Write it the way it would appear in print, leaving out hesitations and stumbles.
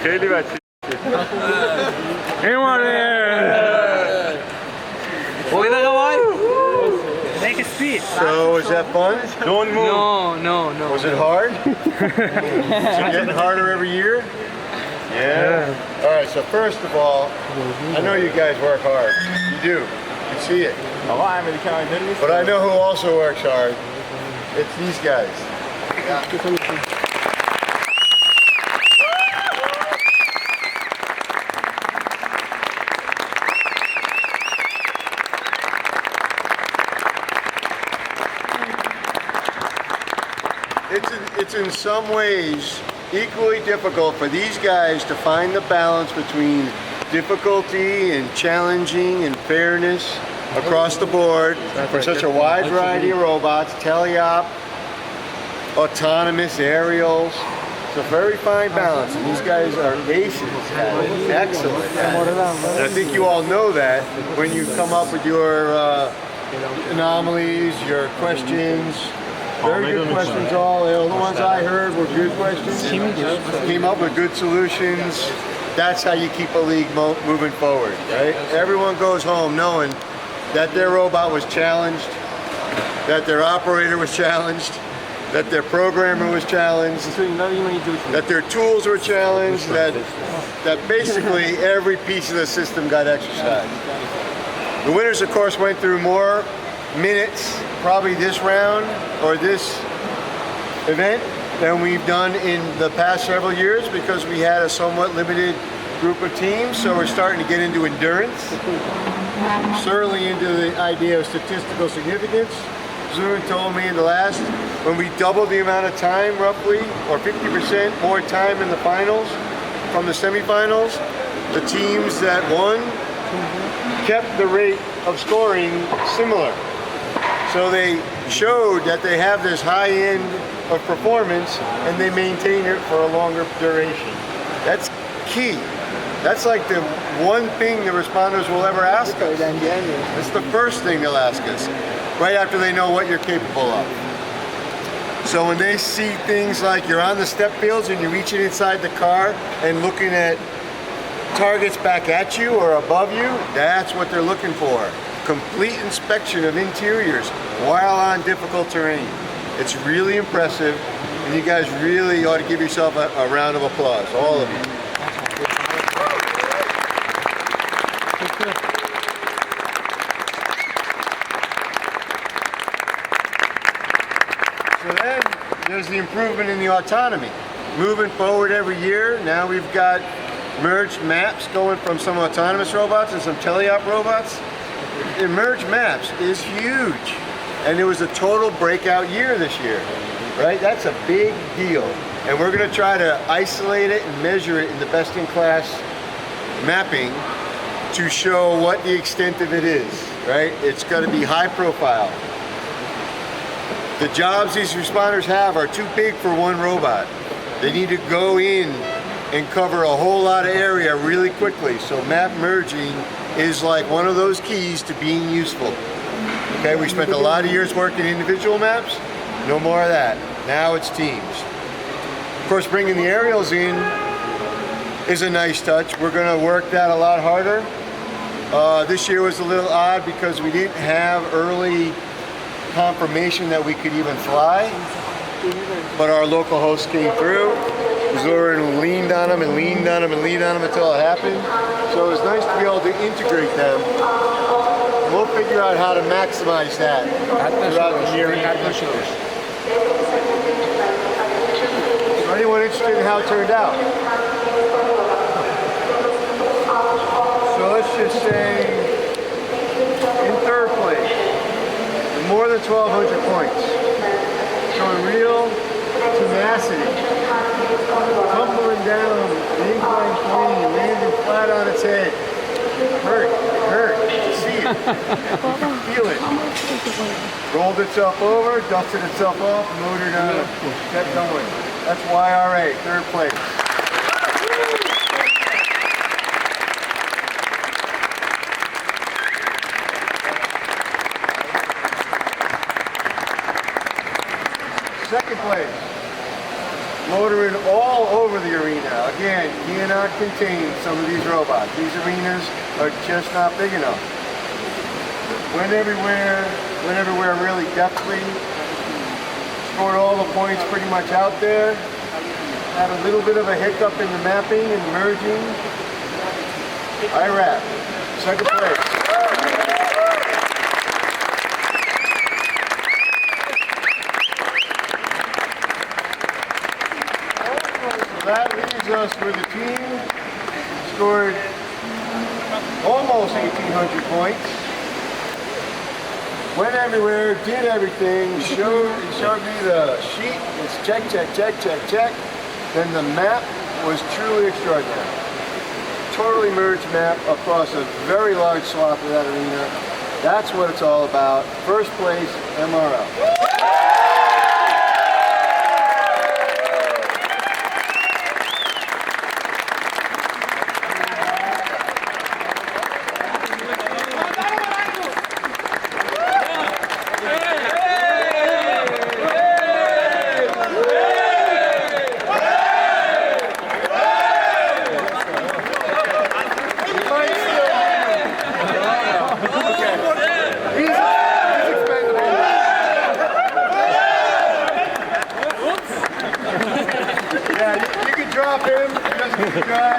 خیلی بچه Make a speech. So was that fun? Don't move. No. Was it hard? Is it getting harder every year? Yeah. All right, so first of all, I know you guys work hard. You do. You can see it. But I know who also works hard. It's these guys. It's in some ways equally difficult for these guys to find the balance between difficulty and challenging and fairness across the board for such a wide variety of robots, teleop, autonomous aerials. It's a very fine balance, and these guys are aces at it, excellent at it. And I think you all know that when you come up with your anomalies, your questions. Very good questions all. The ones I heard were good questions. Came up with good solutions. That's how you keep a league moving forward, right? Everyone goes home knowing that their robot was challenged, that their operator was challenged, that their programmer was challenged, that their tools were challenged, that basically every piece of the system got exercised. The winners, of course, went through more minutes, probably this round or this event, than we've done in the past several years because we had a somewhat limited group of teams, so we're starting to get into endurance, certainly into the idea of statistical significance. Zun told me in the last, when we doubled the amount of time roughly, or 50% more time in the finals from the semifinals, the teams that won kept the rate of scoring similar. So they showed that they have this high end of performance and they maintain it for a longer duration. That's key. That's like the one thing the responders will ever ask us. It's the first thing they'll ask us, right after they know what you're capable of. So when they see things like you're on the step fields and you're reaching inside the car and looking at targets back at you or above you, that's what they're looking for. Complete inspection of interiors while on difficult terrain. It's really impressive, and you guys really ought to give yourself a round of applause, all of you. So then there's the improvement in the autonomy. Moving forward every year, now we've got merged maps going from some autonomous robots and some teleop robots. Merged maps is huge, and it was a total breakout year this year, right? That's a big deal, and we're going to try to isolate it and measure it in the best-in-class mapping to show what the extent of it is, right? It's going to be high profile. The jobs these responders have are too big for one robot. They need to go in and cover a whole lot of area really quickly, so map merging is like one of those keys to being useful. Okay, we spent a lot of years working individual maps, no more of that. Now it's teams. Of course, bringing the aerials in is a nice touch. We're gonna work that a lot harder. This year was a little odd because we didn't have early confirmation that we could even fly, but our local host came through. Zoran leaned on them and leaned on them and leaned on them until it happened. So it was nice to be able to integrate them. We'll figure out how to maximize that throughout the year. So anyone interested in how it turned out? So let's just say in third place, with more than 1,200 points, showing real tenacity. Tumbling down the incline plane, landing flat on its head. Hurt to see it. You can feel it. Rolled itself over, dusted itself off, motored on, kept going. That's YRA, third place. Second place. motoring all over the arena. Again, cannot contain some of these robots. These arenas are just not big enough. Went everywhere really deftly. Scored all the points pretty much out there. Had a little bit of a hiccup in the mapping and merging. iRap, second place. So that leaves us with a team scored almost 1,800 points. Went everywhere, did everything, showed me the sheet. It's check, check, check, check, check. Then the map was truly extraordinary. Totally merged map across a very large swath of that arena. That's what it's all about. First place, MRL. Yeah, you can drop him. He doesn't need to drive.